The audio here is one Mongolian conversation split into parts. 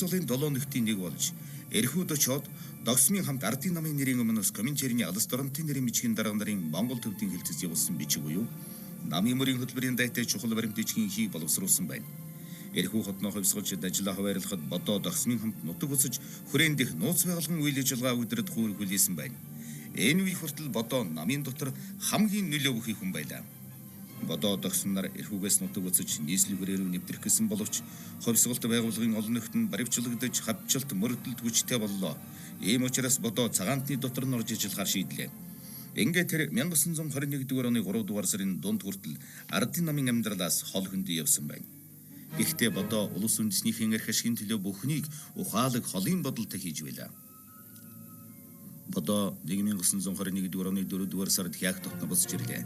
хувьцлын 7 нөхдийн нэг болж эрхүүд очоод Догсмын хамт ардын намын нэрийн өмнөөс Коминчерний алс доронтын нэрийн бичгийн дарга нарын Монгол төвдийн хэлцэж явуулсан бичиг буюу намын мөрийн хөтөлбөрийн дайтай чухал баримт бичгийн хийг боловсруулсан байна. Эрхүү хотноо хувьсгалж ажиллаа хуваарлахад бодоо Догсмын хамт нутаг өсөж хүрээнд их нууц байгуулгын үйл ажиллагаа өдрөд хүүр хүлээсэн байна. Энэ үе хүртэл бодоо намын дотор хамгийн нөлөө өгөх хүн байлаа. Бодоо Догсмнаар эрхүүгээс нутаг өсөж нийслэл хүрээрүү нэвтрэх гэсэн боловч хувьсгалт байгууллагын олон нөхдөнд баривчлагдаж хавчилт мөрдөлт хүчтэй боллоо. Ийм учраас бодоо цагаантны дотор нь орж ажиллахаар шийдлээ. Ингээд тэр 1921 оны 3 дугаар сарын дунд хүртэл ардын намын амьдралаас хол хөндий явсан байна. Гэхдээ бодоо улс үндэснийхэн эрх ашигын төлөө бүхнийг ухаалаг холын бодолтой хийж байлаа. Бодоо 1921 оны 4 дугаар сард Хяг дотно босч ирлээ.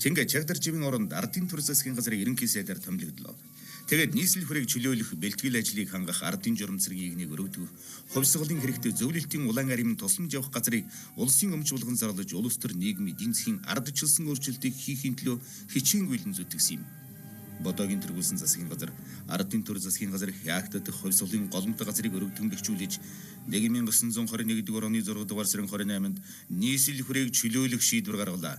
Чингээ Чагдар живийн оронд ардын төр засгийн газрын ерөнхий сайдаар томилогдлоо. Тэгээд нийслэл хүрээг чөлөөлөх бэлтгэл ажлыг хангах ардын журам цэргийн игнийг өргөдөх, хувьсгалын хэрэгтэй зөвлөлтийн улаан аримын тусламж явах газрыг улсын өмч булган зарлаж улс төр нийгмийн эдийн засгийн ардчилсан өөрчлөлтийг хийхийн төлөө хичээнгүй зүтгэсэн юм. Бодоогийн тэргүүлсэн засгийн газар ардын төр засгийн газар Хягт дэх хувьсгалын голомт газрыг өргөдөн бэхжүүлж 1921 оны 6 дугаар сарын 28-нд нийслэл хүрээг чөлөөлөх шийдвэр гаргалаа.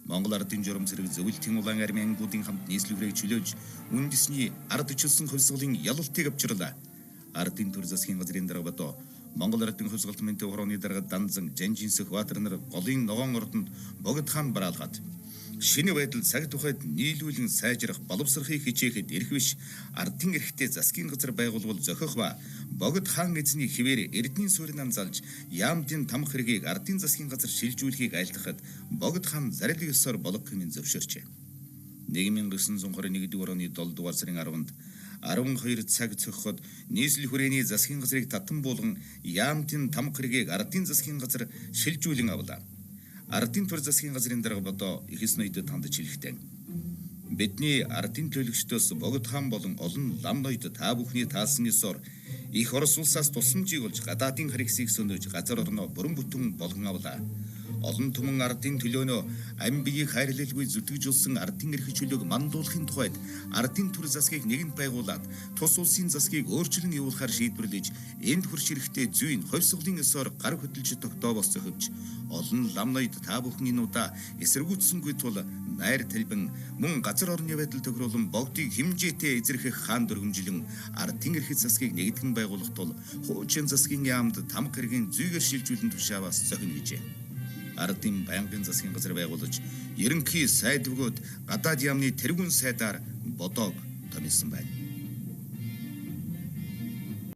Монгол ардын журам цэрэг зөвлөлтийн улаан армийн ангуудын хамт нийслэл хүрээг чөлөөлж үндэсний ардчилсан хувьсгалын ялалтыг авчирлаа. Ардын төр засгийн газрын дарга бодоо Монгол ардын хувьсгалт мэнтэй хорооны дарга Данзан, Жанжинсэх Баатар нар голын ногоон ордонд богд хаан бараалгаад шинэ байдал цаг тухайд нийлүүлэн сайжрах боловсрохыг хичээхэд эрх биш ардын эрхтэй засгийн газар байгуулвал зохиох ба богд хаан эзний хിവэр эрдэнийн суурин амзалж яамдын тамх хэргийг ардын засгийн газар шилжүүлэхийг айлтгахад богд хаан зарилын ёсоор болох хэмээн зөвшөөрчээ. 1921 оны 7 дугаар сарын 10-нд 12 цаг цохиход нийслэл хүрээний засгийн газрыг татан буулган яамдын тамх хэргийг ардын засгийн газар шилжүүлэн авлаа. Ардын төр засгийн газрын дарга бодоо ихс ноёдод хандж хэлэхдээ бидний ардын төлөвчдөөс богд хаан болон олон лам ноёд та бүхний таалсан ёсоор их Орос улсаас тусламжийг олж гадаадын харгисыг сөнөөж газар орноо бүрэн бүтэн болгон авлаа. Олон түмэн ардын төлөөнөө ам биеийг хайрлалгүй зүтгэжүүлсэн ардын эрх чөлөөг мандуулахын тухайд ардын төр засгийг нэгэнт байгуулад тус улсын засгийг өөрчлөн явуулахар шийдвэрлэж энд хурж ирэхдээ зүйн хувьсгалын ёсоор гар хөдөлж тогтоо босцохвч олон лам ноёд та бүхэн энэ удаа эсэргүүцсэнгүй тул найр талбан мөн газар орны байдал тохируулан богдыг хэмжээтэй эзэрхэх хаан дөргөмжилэн ардын эрх засгийг нэгтгэн байгуулах тул хуучин засгийн яамд тамх хэргийн зүйгээр шилжүүлэн тушааваас зохино гэжээ. Ардын байнгын засгийн газар байгуулж ерөнхий сайд бөгөөд гадаад яамны тэргүүн сайдаар бодоог томилсон байна.